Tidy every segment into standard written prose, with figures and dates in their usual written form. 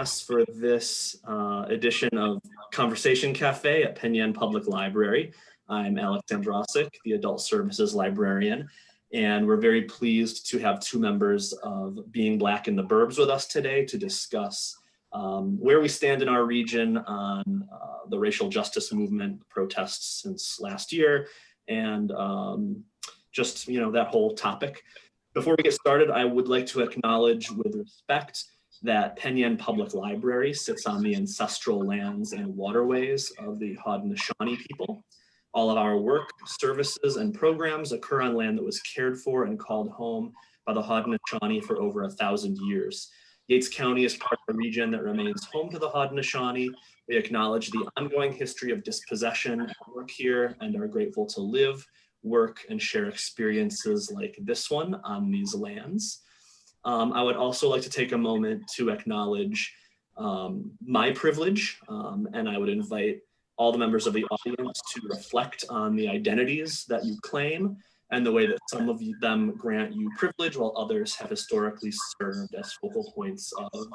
us for this edition of Conversation Cafe at Penn Yan Public Library. I'm Alex Andrasik, the Adult Services Librarian, and we're very pleased to have two members of Being Black in the Burbs with us today to discuss where we stand in our region on the racial justice movement protests since last year, and just, that whole topic. Before we get started, I would like to acknowledge with respect that Penn Yan Public Library sits on the ancestral lands and waterways of the Haudenosaunee people. All of our work, services, and programs occur on land that was cared for and called home by the Haudenosaunee for over 1,000 years. Yates County is part of a region that remains home to the Haudenosaunee. We acknowledge the ongoing history of dispossession and work here and are grateful to live, work, and share experiences like this one on these lands. I would also like to take a moment to acknowledge my privilege, and I would invite all the members of the audience to reflect on the identities that you claim and the way that some of them grant you privilege while others have historically served as focal points of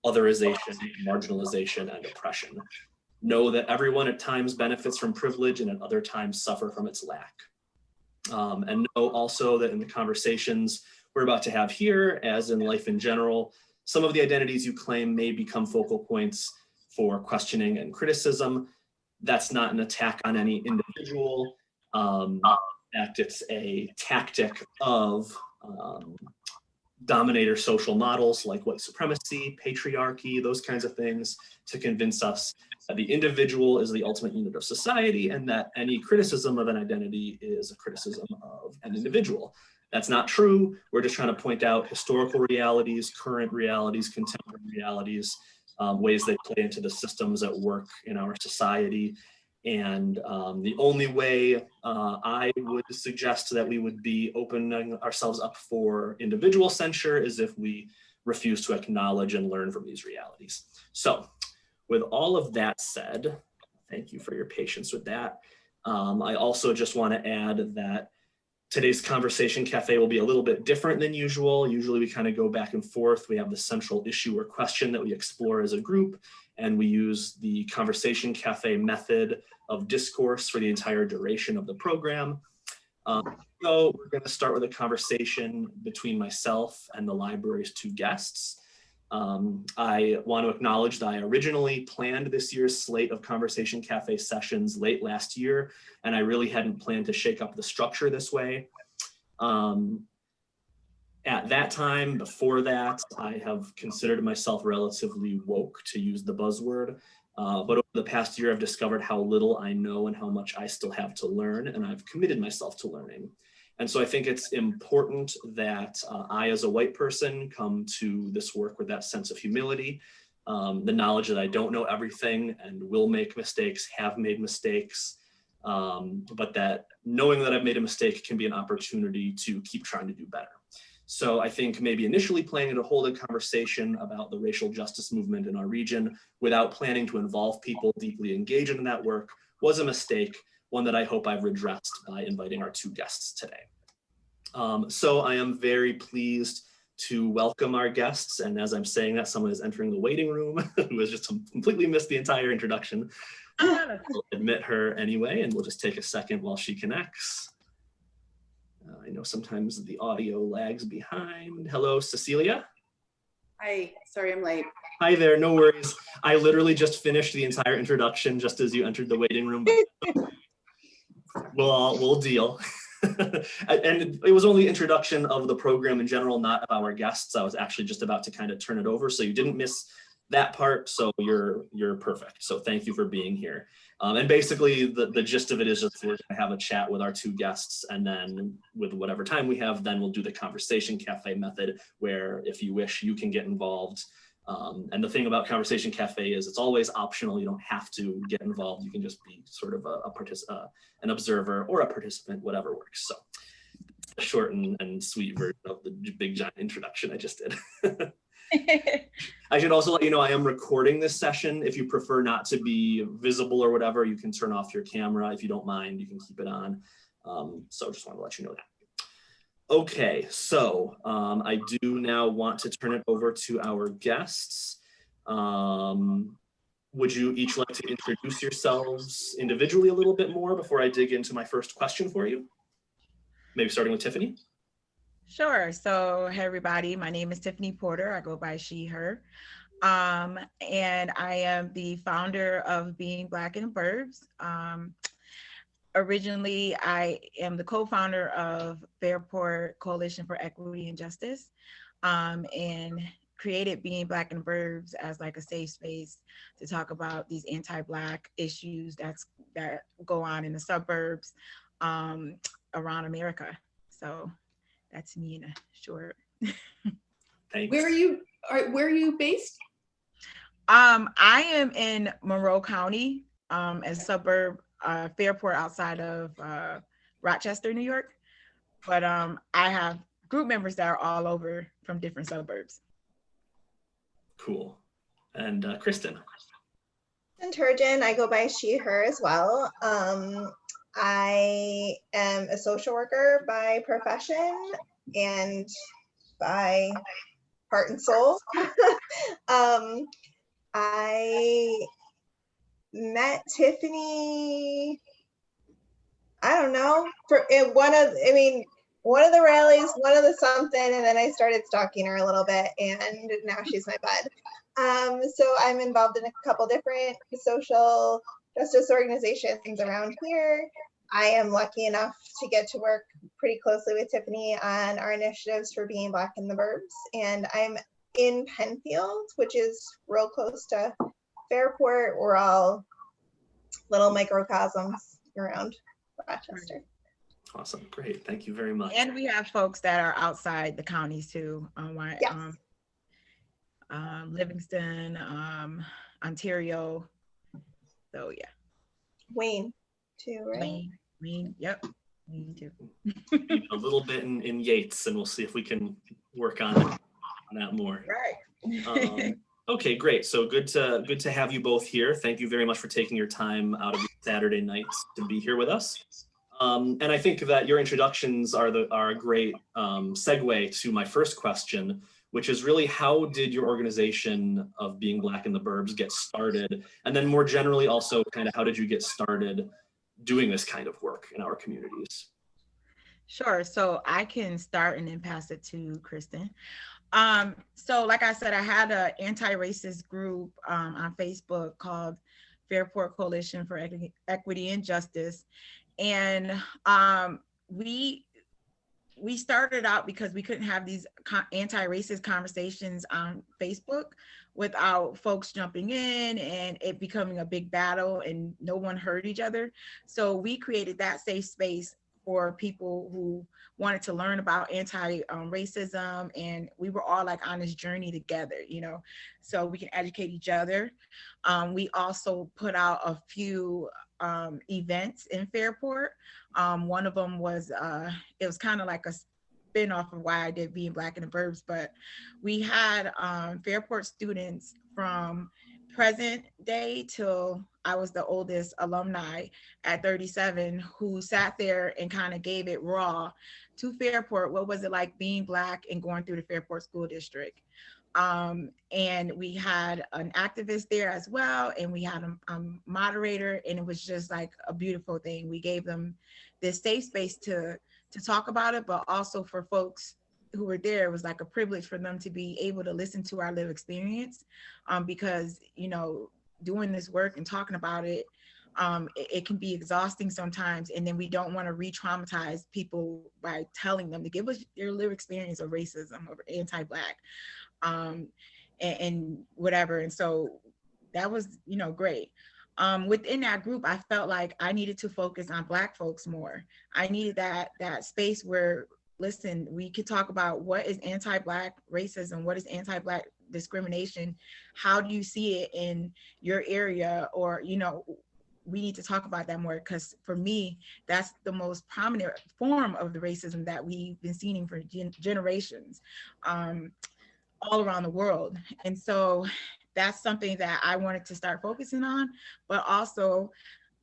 otherization, marginalization, and oppression. Know that everyone at times benefits from privilege and at other times suffer from its lack. And know also that in the conversations we're about to have here, as in life in general, some of the identities you claim may become focal points for questioning and criticism. That's not an attack on any individual. In fact, it's a tactic of dominator social models like white supremacy, patriarchy, those kinds of things, to convince us that the individual is the ultimate unit of society and that any criticism of an identity is a criticism of an individual. That's not true. We're just trying to point out historical realities, current realities, contemporary realities, ways they play into the systems at work in our society. And the only way I would suggest that we would be opening ourselves up for individual censure is if we refuse to acknowledge and learn from these realities. So with all of that said, thank you for your patience with that. I also just want to add that today's Conversation Cafe will be a little bit different than usual. Usually we kind of go back and forth. We have the central issue or question that we explore as a group, and we use the Conversation Cafe method of discourse for the entire duration of the program. So we're going to start with a conversation between myself and the library's two guests. I want to acknowledge that I originally planned this year's slate of Conversation Cafe sessions late last year, and I really hadn't planned to shake up the structure this way. At that time, before that, I have considered myself relatively woke, to use the buzzword. But over the past year, I've discovered how little I know and how much I still have to learn, and I've committed myself to learning. And so I think it's important that I, as a white person, come to this work with that sense of humility, the knowledge that I don't know everything and will make mistakes, have made mistakes, but that knowing that I've made a mistake can be an opportunity to keep trying to do better. So I think maybe initially planning to hold a conversation about the racial justice movement in our region without planning to involve people deeply engaged in that work was a mistake, one that I hope I've redressed by inviting our two guests today. So I am very pleased to welcome our guests. And as I'm saying that, someone is entering the waiting room who has just completely missed the entire introduction. I'll admit her anyway, and we'll just take a second while she connects. I know sometimes the audio lags behind. Hello, Cecilia. Hi, sorry I'm late. Hi there, no worries. I literally just finished the entire introduction just as you entered the waiting room. We'll deal. And it was only introduction of the program in general, not of our guests. I was actually just about to kind of turn it over, so you didn't miss that part, so you're perfect. So thank you for being here. And basically the gist of it is just we're gonna have a chat with our two guests, and then with whatever time we have, then we'll do the Conversation Cafe method, where if you wish, you can get involved. And the thing about Conversation Cafe is it's always optional. You don't have to get involved. You can just be sort of an observer or a participant, whatever works. So a short and sweet version of the big giant introduction I just did. I should also let you know I am recording this session. If you prefer not to be visible or whatever, you can turn off your camera. If you don't mind, you can keep it on. So just want to let you know that. Okay, so I do now want to turn it over to our guests. Would you each like to introduce yourselves individually a little bit more before I dig into my first question for you? Maybe starting with Tiffany. Sure. So, hey everybody, my name is Tiffany Porter. I go by she, her. And I am the founder of Being Black in the Burbs. Originally, I am the co-founder of Fairport Coalition for Equity and Justice, and created Being Black in the Burbs as like a safe space to talk about these anti-Black issues that go on in the suburbs around America. So that's me in a short. Thanks. Where are you based? I am in Monroe County, a suburb, Fairport outside of Rochester, New York. But I have group members that are all over from different suburbs. Cool. And Kristen. And Turgeon, I go by she, her as well. I am a social worker by profession and by heart and soul. I met Tiffany, I don't know, one of the rallies, one of the something, and then I started stalking her a little bit, and now she's my bud. So I'm involved in a couple different social justice organizations around here. I am lucky enough to get to work pretty closely with Tiffany on our initiatives for Being Black in the Burbs, and I'm in Penfield, which is real close to Fairport. We're all little microcosms around Rochester. Awesome, great, thank you very much. And we have folks that are outside the counties too. Yes. Livingston, Ontario. So yeah. Wayne too, right? Wayne, yep. Wayne too. A little bit in Yates, and we'll see if we can work on that more. Right. Okay, great. So good to have you both here. Thank you very much for taking your time out of your Saturday nights to be here with us. And I think that your introductions are a great segue to my first question, which is really, how did your organization of Being Black in the Burbs get started? And then more generally also, kind of how did you get started doing this kind of work in our communities? Sure. So I can start and then pass it to Kristen. So like I said, I had an anti-racist group on Facebook called Fairport Coalition for Equity and Justice. And we started out because we couldn't have these anti-racist conversations on Facebook without folks jumping in and it becoming a big battle and no one heard each other. So we created that safe space for people who wanted to learn about anti-racism, and we were all like on this journey together, so we can educate each other. We also put out a few events in Fairport. One of them was, it was kind of like a spin-off of why I did Being Black in the Burbs, but we had Fairport students from present day till I was the oldest alumni at 37 who sat there and kind of gave it raw to Fairport. What was it like being Black and going through the Fairport School District? And we had an activist there as well, and we had a moderator, and it was just like a beautiful thing. We gave them this safe space to talk about it, but also for folks who were there, it was like a privilege for them to be able to listen to our lived experience, because doing this work and talking about it, it can be exhausting sometimes, and then we don't want to re-traumatize people by telling them to give us their lived experience of racism or anti-Black, and whatever. And so that was great. Within that group, I felt like I needed to focus on Black folks more. I needed that space where, listen, we could talk about what is anti-Black racism, what is anti-Black discrimination, how do you see it in your area, or we need to talk about that more, because for me, that's the most prominent form of the racism that we've been seeing for generations all around the world. And so that's something that I wanted to start focusing on, but also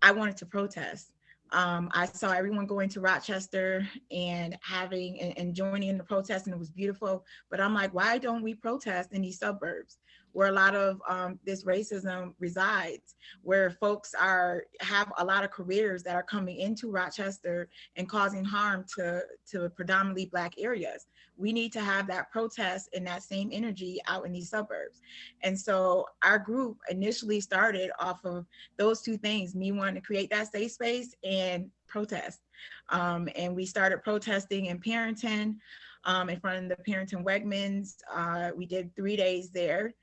I wanted to protest. I saw everyone going to Rochester and having and joining in the protest, and it was beautiful. But I'm like, why don't we protest in these suburbs? where a lot of this racism resides, where folks have a lot of careers that are coming into Rochester and causing harm to predominantly Black areas. We need to have that protest and that same energy out in these suburbs. And so our group initially started off of those two things, me wanting to create that safe space and protest. And we started protesting in Parenton, in front of the Parenton Wegmans. We did 3 days there.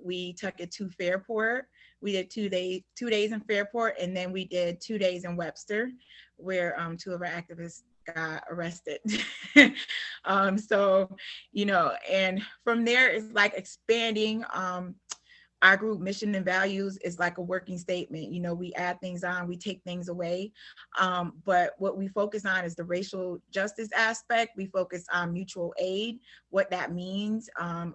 We took it to Fairport. We did 2 days in Fairport, and then we did 2 days in Webster, where 2 of our activists got arrested. So, you know, and from there it's like expanding. Our group mission and values is like a working statement. You know, we add things on, we take things away. But what we focus on is the racial justice aspect. We focus on mutual aid, what that means,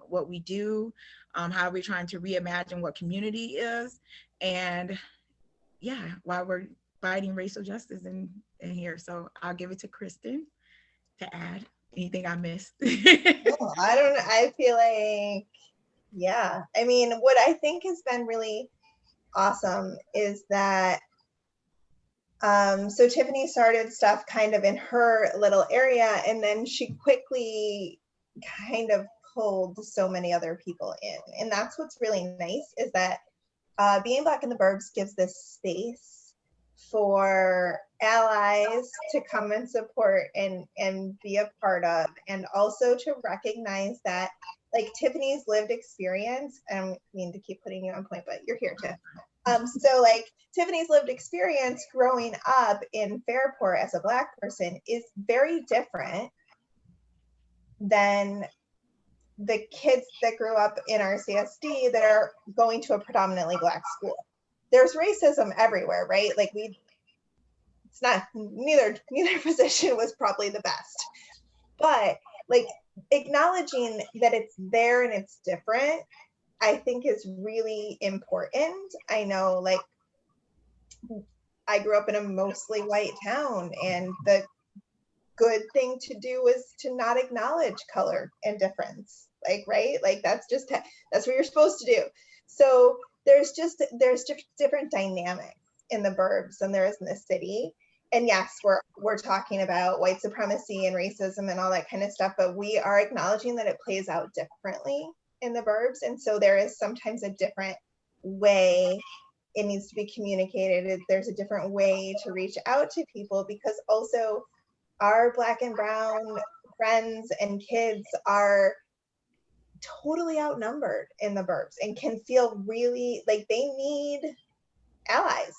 what we do, how we're trying to reimagine what community is. And yeah, why we're fighting racial justice in here. So I'll give it to Kristen to add anything I missed. Oh, I don't know. I feel like, yeah. I mean, what I think has been really awesome is that, so Tiffany started stuff kind of in her little area, and then she quickly kind of pulled so many other people in. And that's what's really nice, is that being Black in the Burbs gives this space for allies to come and support and be a part of, and also to recognize that, like, Tiffany's lived experience, I don't mean to keep putting you on point, but you're here, Tiff. So like Tiffany's lived experience growing up in Fairport as a Black person is very different than the kids that grew up in our CSD that are going to a predominantly Black school. There's racism everywhere, right? Like it's not, neither position was probably the best, but like acknowledging that it's there and it's different, I think is really important. I know, like, I grew up in a mostly white town, and the good thing to do is to not acknowledge color and difference, like, right? Like that's what you're supposed to do. So there's different dynamics in the burbs than there is in the city. And yes, we're talking about white supremacy and racism and all that kind of stuff, but we are acknowledging that it plays out differently in the burbs. And so there is sometimes a different way it needs to be communicated. There's a different way to reach out to people, because also our Black and brown friends and kids are totally outnumbered in the burbs and can feel really like they need allies.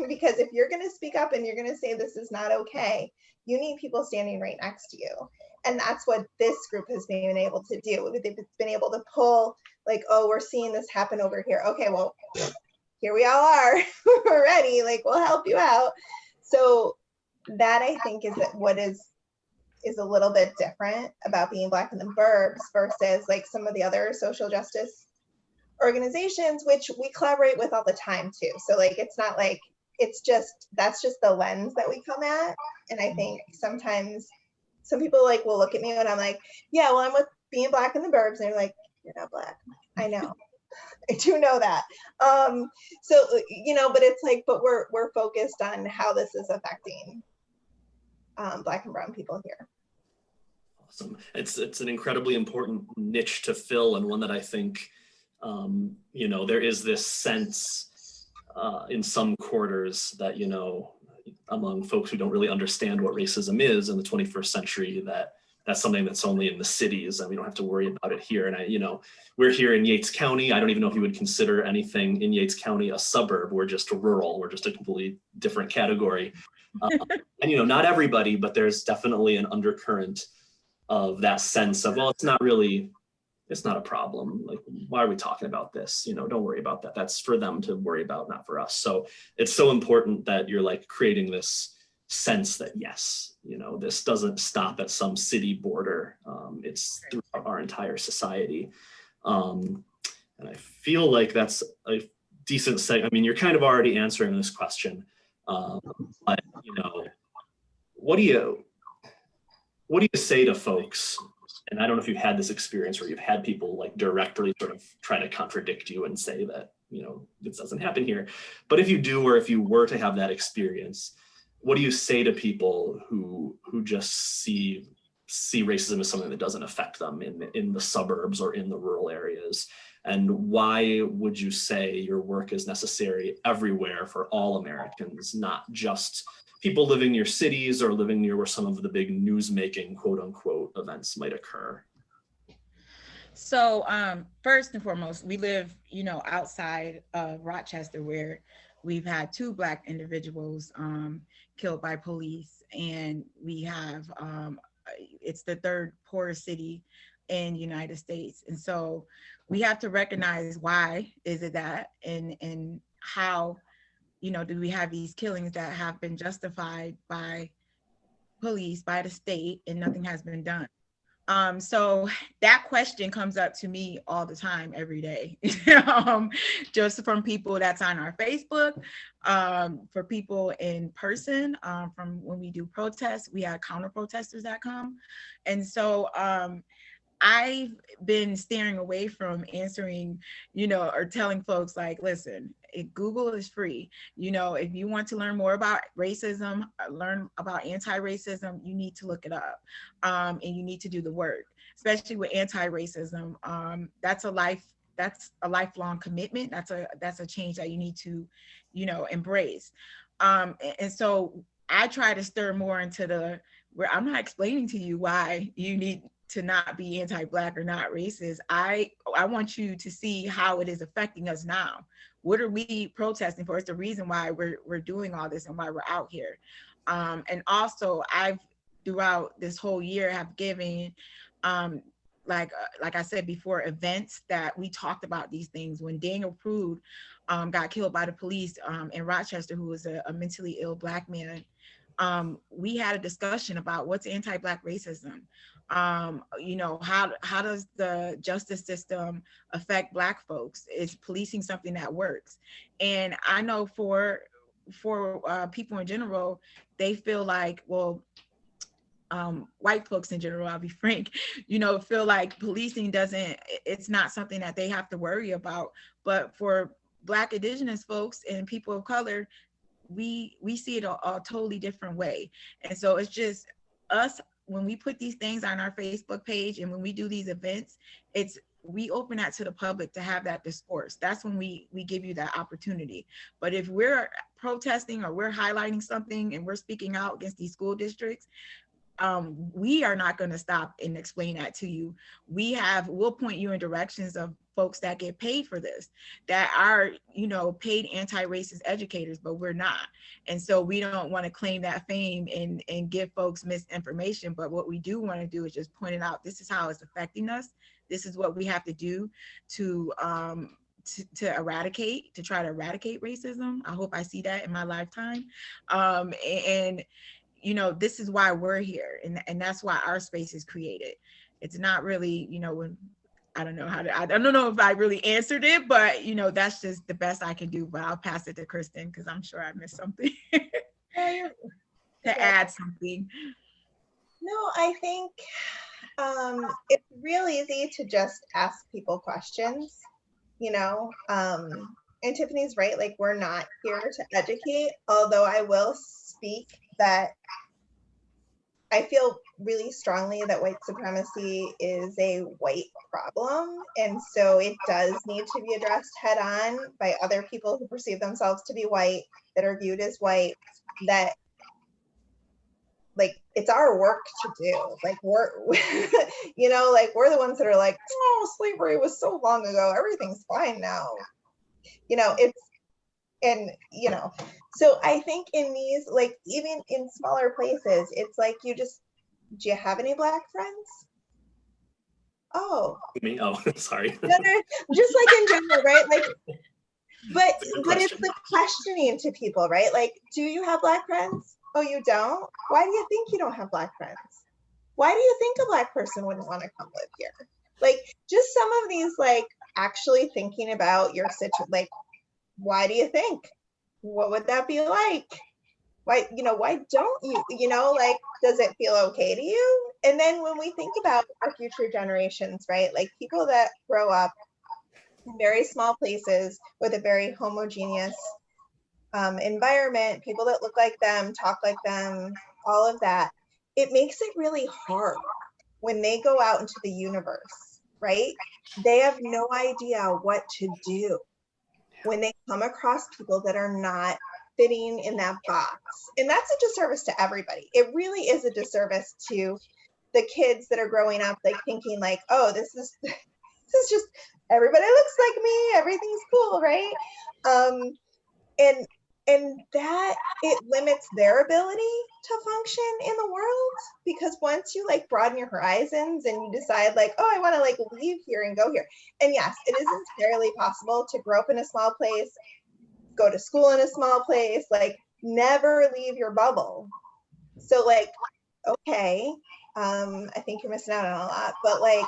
Because if you're going to speak up and you're going to say this is not okay, you need people standing right next to you. And that's what this group has been able to do. They've been able to pull, like, oh, we're seeing this happen over here. Okay, well, here we all are. We're ready. Like, we'll help you out. So that, I think, is what is a little bit different about being Black in the burbs versus like some of the other social justice organizations, which we collaborate with all the time too. So like, it's not like, that's just the lens that we come at. And I think sometimes some people like will look at me when I'm like, yeah, well, I'm with being Black in the burbs. And they're like, you're not Black. I know. I do know that. So, you know, but it's like, but we're focused on how this is affecting Black and brown people here. Awesome. It's an incredibly important niche to fill, and one that I think, you know, there is this sense in some quarters that, you know, among folks who don't really understand what racism is in the 21st century, that's something that's only in the cities and we don't have to worry about it here. And you know, we're here in Yates County. I don't even know if you would consider anything in Yates County a suburb. We're just rural. We're just a completely different category. And, you know, not everybody, but there's definitely an undercurrent of that sense of, well, it's not a problem. Like, why are we talking about this? You know, don't worry about that. That's for them to worry about, not for us. So it's so important that you're like creating this sense that, yes, you know, this doesn't stop at some city border. It's throughout our entire society. And I feel like that's a decent I mean, you're kind of already answering this question, but, you know, what do you say to folks And I don't know if you've had this experience where you've had people like directly sort of try to contradict you and say that, you know, this doesn't happen here. But if you do, or if you were to have that experience, what do you say to people who just see racism as something that doesn't affect them in the suburbs or in the rural areas? And why would you say your work is necessary everywhere for all Americans, not just people living near cities or living near where some of the big news-making, quote unquote, events might occur? So first and foremost, we live, you know, outside of Rochester, where we've had 2 Black individuals killed by police, and we have, it's the 3rd poorest city in the United States. And so we have to recognize why is it that, and how, you know, do we have these killings that have been justified by police, by the state, and nothing has been done. So that question comes up to me all the time, every day, just from people that's on our Facebook, for people in person, from when we do protests, we have counter protesters that come. And so I've been steering away from answering, you know, or telling folks like, listen, Google is free. You know, if you want to learn more about racism, learn about anti-racism, you need to look it up, and you need to do the work, especially with anti-racism. That's a lifelong commitment. That's a change that you need to, you know, embrace. And so I try to stir more into where I'm not explaining to you why you need to not be anti-Black or not racist. I want you to see how it is affecting us now. What are we protesting for? It's the reason why we're doing all this and why we're out here. And also, I've throughout this whole year have given, like I said before, events that we talked about these things. When Daniel Prude got killed by the police in Rochester, who was a mentally ill Black man, we had a discussion about what's anti-Black racism. You know, how does the justice system affect Black folks? Is policing something that works? And I know for people in general, they feel like, well, white folks in general, I'll be frank, you know, feel like policing it's not something that they have to worry about. But for Black Indigenous folks and people of color, we see it a totally different way. And so it's just us, when we put these things on our Facebook page and when we do these events, we open that to the public to have that discourse. That's when we give you that opportunity. But if we're protesting or we're highlighting something and we're speaking out against these school districts, we are not going to stop and explain that to you. We'll point you in directions of folks that get paid for this, that are, you know, paid anti-racist educators, but we're not. And so we don't want to claim that fame and give folks misinformation. But what we do want to do is just point it out. This is how it's affecting us. This is what we have to do to try to eradicate racism. I hope I see that in my lifetime. And you know, this is why we're here, and that's why our space is created. It's not really, you know, I don't know if I really answered it, but you know, that's just the best I can do. But I'll pass it to Kristen because I'm sure I missed something to add something. No, I think it's real easy to just ask people questions, you know, and Tiffany's right, like we're not here to educate, although I will speak that I feel really strongly that white supremacy is a white problem. And so it does need to be addressed head on by other people who perceive themselves to be white, that are viewed as white, that like it's our work to do. Like we're, you know, like we're the ones that are like, oh, slavery was so long ago, everything's fine now. You know, and you know, so I think in these, like even in smaller places, it's like do you have any Black friends? Oh, Me? Oh, sorry. no, just like in general, right? Like, but it's the questioning to people, right? Like, do you have Black friends? Oh, you don't? Why do you think you don't have Black friends? Why do you think a Black person wouldn't want to come live here? Like, just some of these, like actually thinking about your situation, like, why do you think? What would that be like? Why, you know, why don't you, you know, like, does it feel okay to you? And then when we think about our future generations, right? Like people that grow up in very small places with a very homogeneous environment, people that look like them, talk like them, all of that, it makes it really hard when they go out into the universe, right? They have no idea what to do when they come across people that are not fitting in that box. And that's a disservice to everybody. It really is a disservice to the kids that are growing up, like thinking like, oh, this is just, everybody looks like me, everything's cool, right? And that it limits their ability to function in the world, because once you like broaden your horizons and you decide like, oh, I want to like leave here and go here. And yes, it is entirely possible to grow up in a small place, go to school in a small place, like never leave your bubble. So like, okay, I think you're missing out on a lot, but like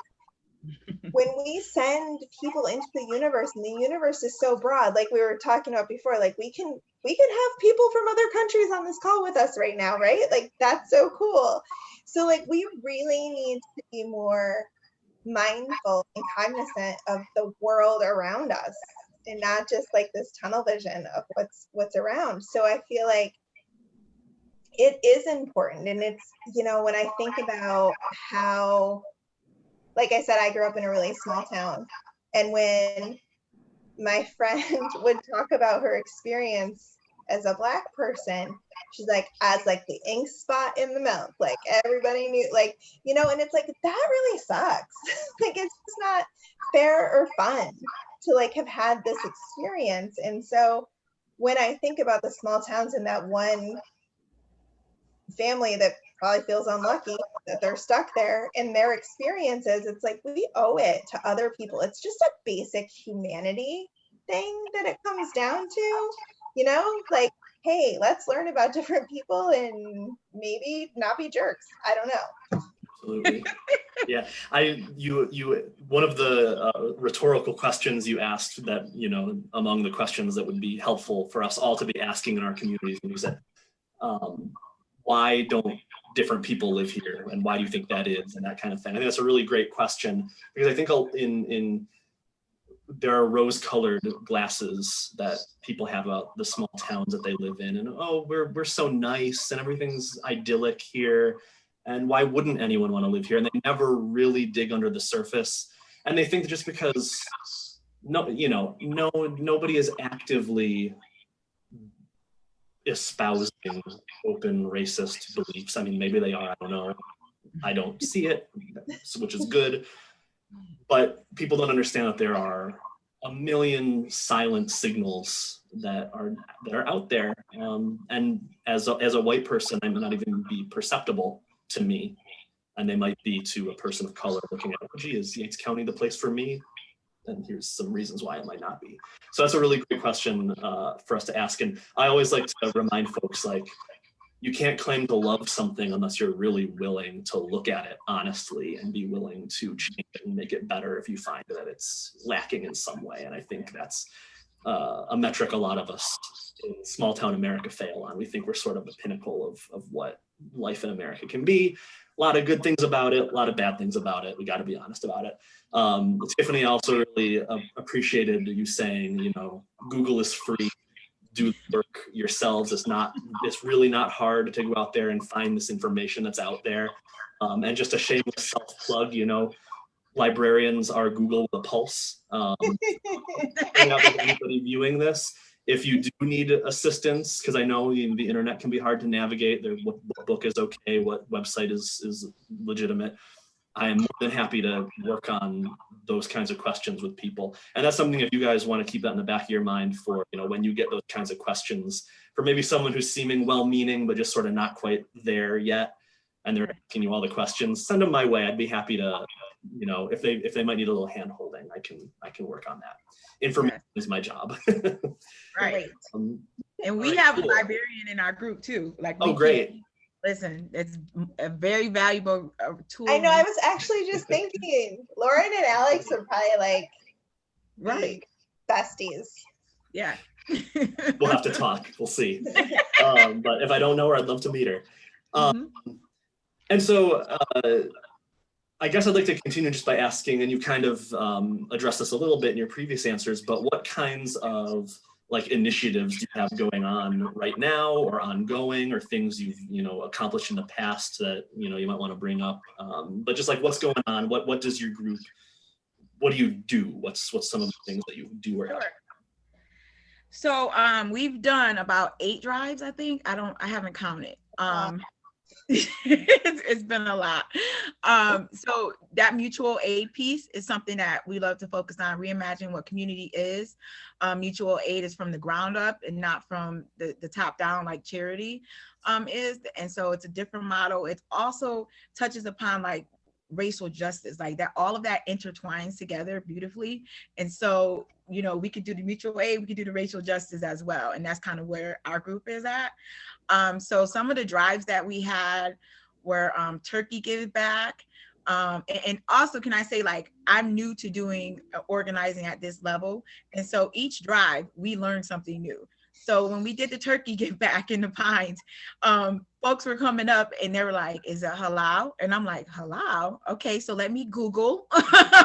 when we send people into the universe, and the universe is so broad, like we were talking about before, like we can have people from other countries on this call with us right now, right? Like that's so cool. So like we really need to be more mindful and cognizant of the world around us, and not just like this tunnel vision of what's around. So I feel like it is important. And it's, you know, when I think about how, like I said, I grew up in a really small town, and when my friend would talk about her experience as a Black person, she's like, as like the ink spot in the milk, like everybody knew, like, you know, and it's like, that really sucks. Like, it's just not fair or fun to like have had this experience. And so when I think about the small towns and that one family that probably feels unlucky that they're stuck there and their experiences, it's like we owe it to other people. It's just a basic humanity thing that it comes down to, you know, like, hey, let's learn about different people and maybe not be jerks. I don't know. Absolutely. Yeah, you one of the rhetorical questions you asked that, you know, among the questions that would be helpful for us all to be asking in our communities, and you said, why don't different people live here, and why do you think that is, and that kind of thing. I think that's a really great question, because I think in there are rose-colored glasses that people have about the small towns that they live in, and oh, we're so nice and everything's idyllic here, and why wouldn't anyone want to live here? And they never really dig under the surface, and they think that just because nobody is actively espousing open racist beliefs. I mean, maybe they are, I don't know. I don't see it, which is good. But people don't understand that there are a million silent signals that are out there. And as a white person, they might not even be perceptible to me. And they might be to a person of color looking at, oh, gee, is Yates County the place for me? And here's some reasons why it might not be. So that's a really great question for us to ask. And I always like to remind folks, like, you can't claim to love something unless you're really willing to look at it honestly and be willing to change it and make it better if you find that it's lacking in some way. And I think that's a metric a lot of us in small town America fail on. We think we're sort of the pinnacle of what life in America can be. A lot of good things about it, a lot of bad things about it. We got to be honest about it. Tiffany also really appreciated you saying, you know, Google is free. Do the work yourselves. It's really not hard to go out there and find this information that's out there. And just a shameless self-plug, you know, librarians are Google with a pulse. Anybody viewing this, if you do need assistance, because I know the internet can be hard to navigate, what book is okay, what website is legitimate, I am more than happy to work on those kinds of questions with people. And that's something, if you guys want to keep that in the back of your mind for, you know, when you get those kinds of questions, for maybe someone who's seeming well-meaning, but just sort of not quite there yet, and they're asking you all the questions, send them my way. I'd be happy to, you know, if they might need a little hand holding, I can work on that. Information is my job. Right. And we have a librarian in our group too. Like, oh, great. Listen, it's a very valuable tool. I know, I was actually just thinking, Lauren and Alex are probably like besties. Yeah. We'll have to talk, we'll see. But if I don't know her, I'd love to meet her. And so I guess I'd like to continue just by asking, and you kind of addressed this a little bit in your previous answers, but what kinds of like initiatives do you have going on right now or ongoing, or things you've, accomplished in the past that, you might want to bring up? But just like what's going on, what does your group, what do you do? What's some of the things that you do or have? Sure. So we've done about 8 drives, I think. I haven't counted. It's been a lot. So that mutual aid piece is something that we love to focus on, reimagine what community is. Mutual aid is from the ground up and not from the top down like charity is. And so it's a different model. It also touches upon like racial justice, like that, all of that intertwines together beautifully. And so, we could do the mutual aid, we could do the racial justice as well. And that's kind of where our group is at. So some of the drives that we had were Turkey Give Back. And also, can I say, like, I'm new to doing organizing at this level. And so each drive, we learned something new. So when we did the Turkey Give Back in the Pines, folks were coming up and they were like, is it halal? And I'm like, halal? Okay, so let me Google.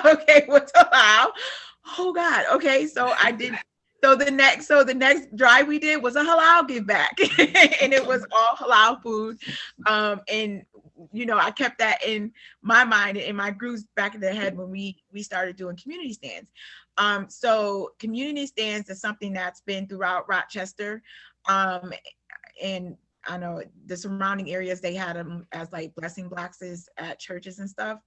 Okay, what's halal? Oh God, okay, so I did. So the next drive we did was a halal give back, and it was all halal food. And I kept that in my mind, in my groups back in the head when we started doing community stands. So community stands is something that's been throughout Rochester, and I know the surrounding areas, they had them as like blessing boxes at churches and stuff.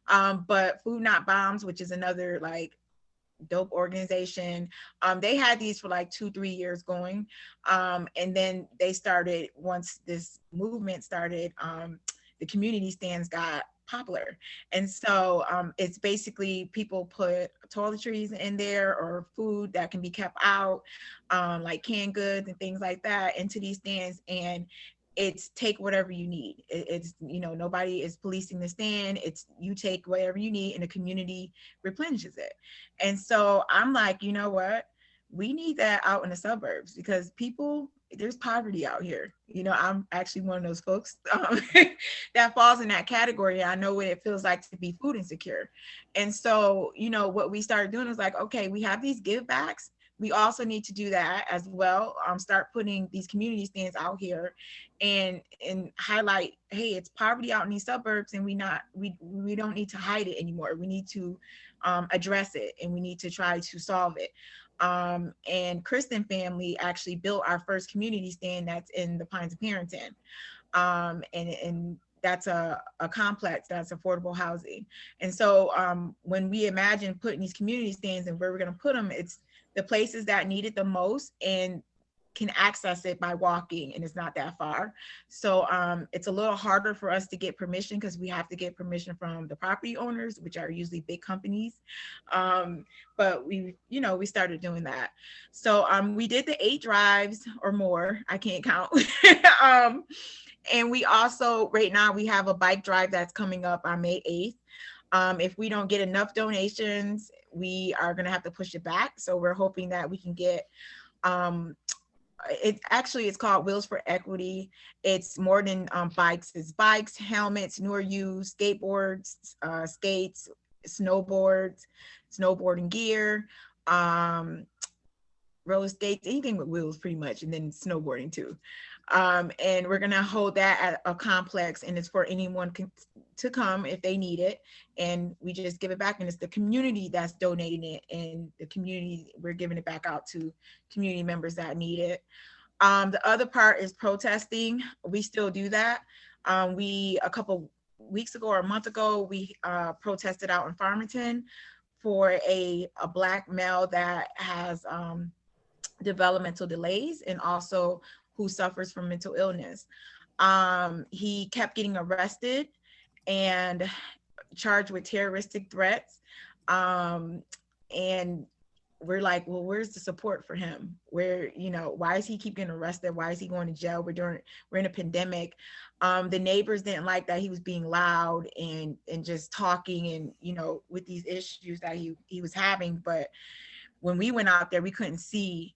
But Food Not Bombs, which is another like dope organization, they had these for like 2-3 years going, and then they started, once this movement started, the community stands got popular. And so it's basically people put toiletries in there or food that can be kept out, like canned goods and things like that, into these stands, and it's take whatever you need. It's nobody is policing the stand. It's you take whatever you need and the community replenishes it. And so I'm like, you know what? We need that out in the suburbs, because there's poverty out here. I'm actually one of those folks that falls in that category. I know what it feels like to be food insecure. And so, what we started doing is like, okay, we have these give backs. We also need to do that as well. Start putting these community stands out here and highlight, hey, it's poverty out in these suburbs, and we don't need to hide it anymore. We need to address it, and we need to try to solve it. And Kristen family actually built our first community stand that's in the Pines of Parrington. And that's a complex that's affordable housing. And so when we imagine putting these community stands and where we're going to put them, it's the places that need it the most and can access it by walking, and it's not that far. So it's a little harder for us to get permission, because we have to get permission from the property owners, which are usually big companies. But we started doing that. So we did the 8 drives or more, I can't count. And we also, right now, we have a bike drive that's coming up on May 8th. If we don't get enough donations, we are going to have to push it back. So we're hoping that we can get, it's called Wheels for Equity. It's more than bikes. It's bikes, helmets, newer used, skateboards, skates, snowboards, snowboarding gear, roller skates, anything with wheels pretty much, and then snowboarding too. And we're gonna hold that at a complex, and it's for anyone to come if they need it, and we just give it back, and it's the community that's donating it, and the community, we're giving it back out to community members that need it. The other part is protesting. We still do that. We, a couple weeks ago or a month ago, we protested out in Farmington for a Black male that has developmental delays, and also who suffers from mental illness. He kept getting arrested and charged with terroristic threats. And we're like, well, where's the support for him? Why is he keep getting arrested? Why is he going to jail? We're in a pandemic. The neighbors didn't like that he was being loud and just talking, and with these issues that he was having. But when we went out there, we couldn't see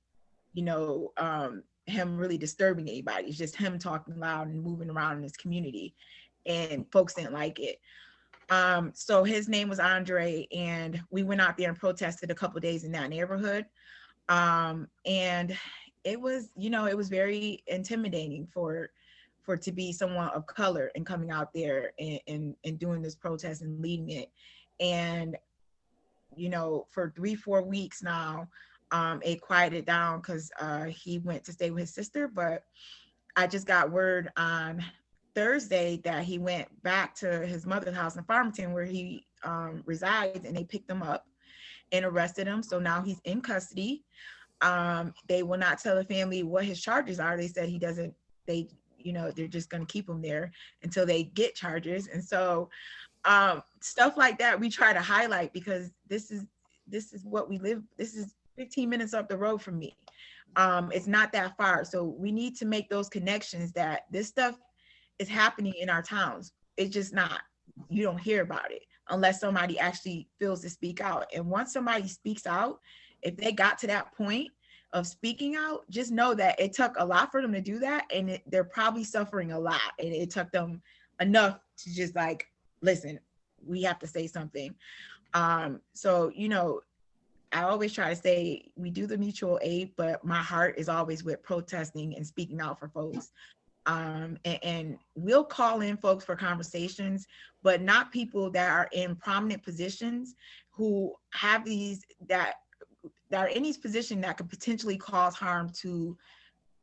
him really disturbing anybody. It's just him talking loud and moving around in his community. and folks didn't like it. So his name was Andre, and we went out there and protested a couple of days in that neighborhood. And it was, it was very intimidating for to be someone of color and coming out there and doing this protest and leading it. And, for 3-4 weeks now, it quieted down because he went to stay with his sister. But I just got word on Thursday that he went back to his mother's house in Farmington where he resides, and they picked him up and arrested him. So now he's in custody. They will not tell the family what his charges are. They said they're just going to keep him there until they get charges. And so stuff like that we try to highlight, because this is what we live. This is 15 minutes up the road from me. It's not that far. So we need to make those connections that this stuff is happening in our towns. It's just not, you don't hear about it unless somebody actually feels to speak out. And once somebody speaks out, if they got to that point of speaking out, just know that it took a lot for them to do that. And they're probably suffering a lot. And it took them enough to just like, listen, we have to say something. So, I always try to say we do the mutual aid, but my heart is always with protesting and speaking out for folks. And we'll call in folks for conversations, but not people that are in prominent positions who have that are in these positions that could potentially cause harm to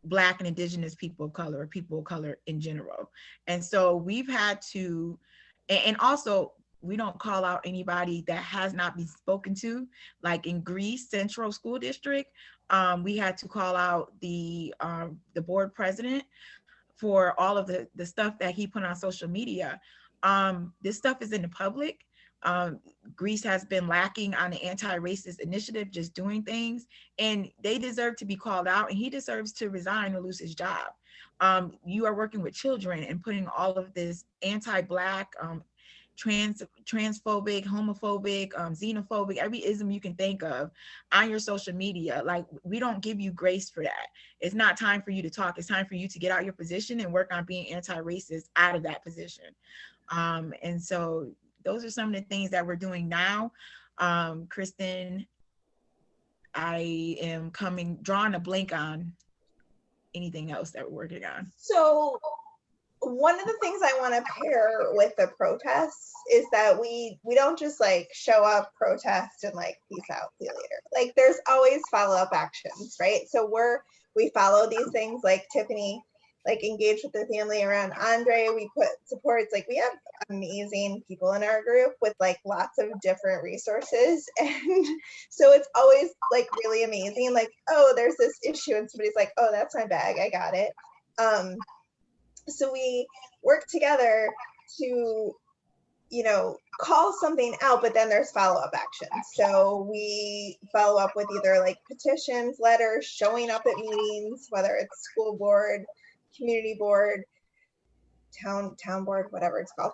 Black and Indigenous people of color, or people of color in general. And so we've had to, and also we don't call out anybody that has not been spoken to. Like in Greece Central School District, we had to call out the board president for all of the stuff that he put on social media. This stuff is in the public. Greece has been lacking on the anti-racist initiative, just doing things, and they deserve to be called out, and he deserves to resign or lose his job. You are working with children and putting all of this anti-Black, transphobic, homophobic, xenophobic, every ism you can think of on your social media. Like, we don't give you grace for that. It's not time for you to talk. It's time for you to get out your position and work on being anti-racist out of that position. And so those are some of the things that we're doing now. Kristen, I am drawing a blank on anything else that we're working on. So one of the things I want to pair with the protests is that we don't just like show up, protest, and like peace out, see you later. Like, there's always follow-up actions, right? So we follow these things, like Tiffany, like engage with their family around Andre. We put supports, like we have amazing people in our group with like lots of different resources. And so it's always like really amazing. Like, oh, there's this issue and somebody's like, oh, that's my bag, I got it. So we work together to, call something out, but then there's follow-up action. So we follow up with either like petitions, letters, showing up at meetings, whether it's school board, community board, town board, whatever it's called.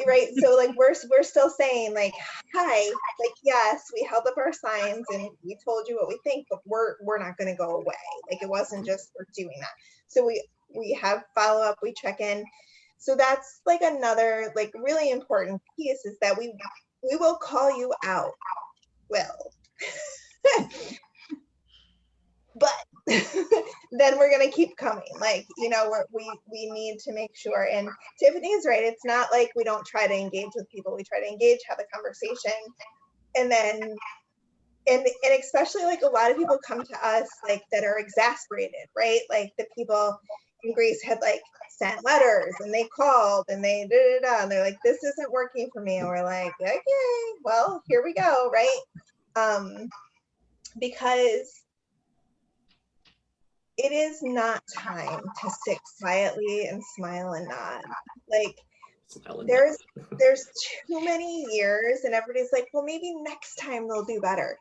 Right. So like we're still saying like, hi, like, yes, we held up our signs and we told you what we think, but we're not going to go away. Like, it wasn't just we're doing that. So we have follow up, we check in. So that's like another like really important piece, is that we will call you out. Well, but then we're going to keep coming. Like, we need to make sure. And Tiffany is right. It's not like we don't try to engage with people. We try to engage, have a conversation. And then, and especially like a lot of people come to us like that are exasperated, right? Like the people in Greece had like sent letters and they called and they and they're like, this isn't working for me. And we're like, okay, well, here we go. Right. Because it is not time to sit quietly and smile and nod. Like, there's too many years and everybody's like, well, maybe next time they'll do better.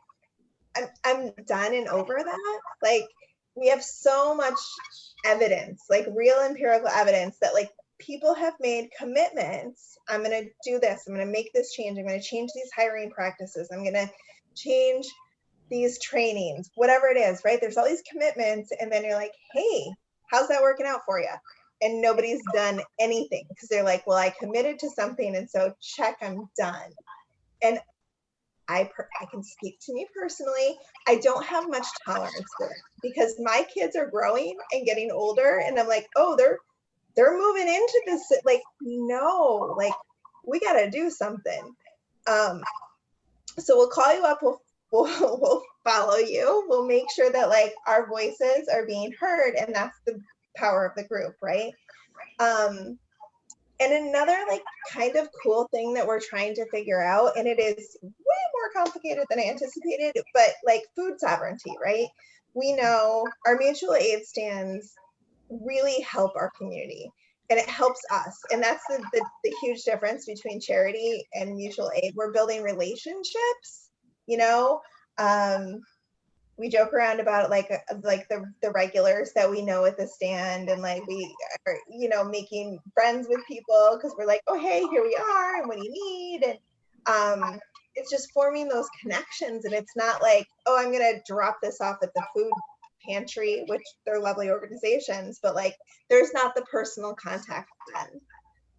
I'm done and over that. Like, we have so much evidence, like real empirical evidence, that like people have made commitments. I'm going to do this. I'm going to make this change. I'm going to change these hiring practices. I'm going to change these trainings, whatever it is, right? There's all these commitments, and then you're like, hey, how's that working out for you? and nobody's done anything because they're like, well, I committed to something, and so check, I'm done. And I can speak to me personally. I don't have much tolerance for it because my kids are growing and getting older, and I'm like, oh, they're moving into this. Like, no, like we got to do something. So we'll call you up. We'll follow you. We'll make sure that like our voices are being heard, and that's the power of the group, right? And another like kind of cool thing that we're trying to figure out, and it is way more complicated than I anticipated, but like food sovereignty, right? We know our mutual aid stands really help our community, and it helps us. And that's the huge difference between charity and mutual aid. We're building relationships, you know. We joke around about like the regulars that we know at the stand, and like we are, you know, making friends with people because we're like, oh hey, here we are, and what do you need? And it's just forming those connections, and it's not like, oh, I'm gonna drop this off at the food pantry, which they're lovely organizations, but like there's not the personal contact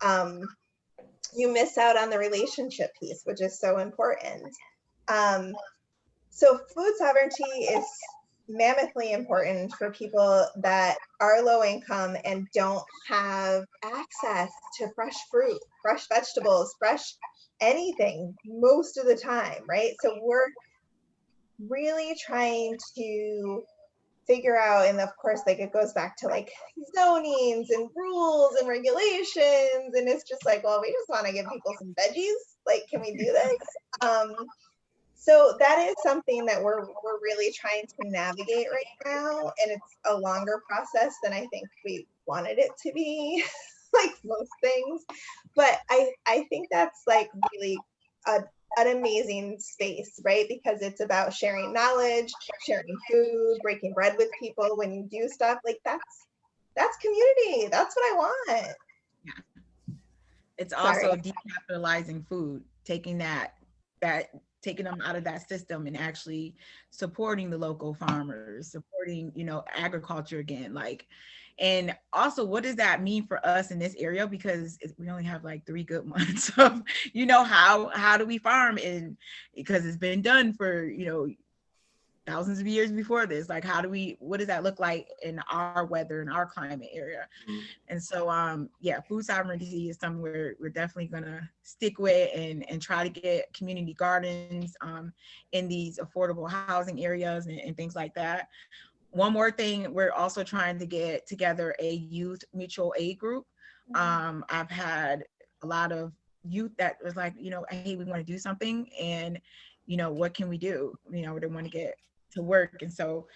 then. You miss out on the relationship piece, which is so important. So food sovereignty is mammothly important for people that are low income and don't have access to fresh fruit, fresh vegetables, fresh anything most of the time, right? So we're really trying to figure out, and of course, like it goes back to like zonings and rules and regulations, and it's just like, well, we just want to give people some veggies. Like, can we do this? So that is something that we're really trying to navigate right now, and it's a longer process than I think we wanted it to be, like most things. But I think that's like really an amazing space, right? Because it's about sharing knowledge, sharing food, breaking bread with people when you do stuff like that's community. That's what I want. Yeah. It's also decapitalizing food, taking taking them out of that system and actually supporting the local farmers, supporting, you know, agriculture again. Like, and also what does that mean for us in this area? Because we only have like 3 good months of, you know, how do we farm? And because it's been done for, you know, thousands of years before this, like what does that look like in our weather, in our climate area? And so yeah, food sovereignty is something we're definitely gonna stick with and try to get community gardens in these affordable housing areas and things like that. One more thing, we're also trying to get together a youth mutual aid group. I've had a lot of youth that was like, you know, hey, we want to do something, and you know, what can we do? You know, they want to get to work. And so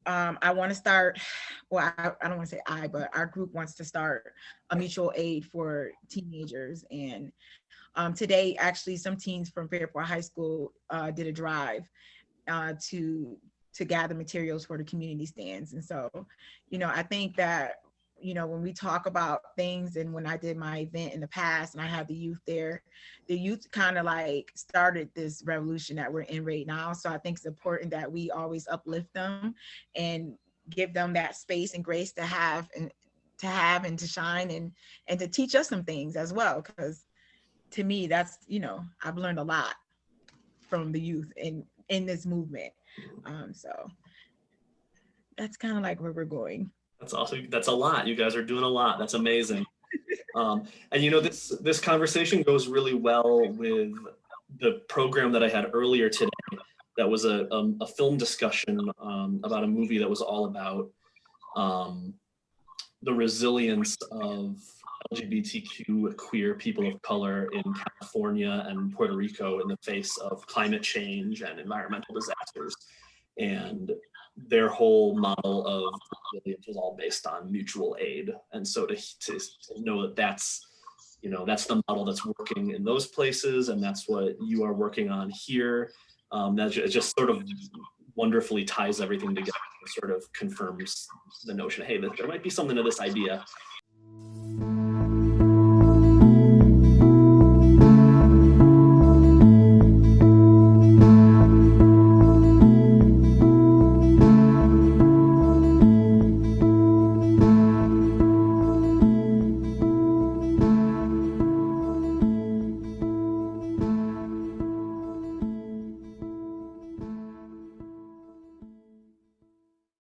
I want to start, well, I don't want to say but our group wants to start a mutual aid for teenagers. And today, actually, some teens from Fairport High School did a drive to gather materials for the community stands. And so, you know, I think that, you know, when we talk about things, and when I did my event in the past and I had the youth there, the youth kind of like started this revolution that we're in right now. So I think it's important that we always uplift them and give them that space and grace to have and to shine and to teach us some things as well. Because to me, that's, you know, I've learned a lot from the youth in this movement. So that's kind of like where we're going. That's awesome. That's a lot. You guys are doing a lot. That's amazing. And you know, this conversation goes really well with the program that I had earlier today. That was a film discussion about a movie that was all about the resilience of LGBTQ queer people of color in California and Puerto Rico in the face of climate change and environmental disasters. And their whole model of resilience was all based on mutual aid. And so to know that that's, you know, that's the model that's working in those places, and that's what you are working on here, that just sort of wonderfully ties everything together, sort of confirms the notion, hey, there might be something to this idea.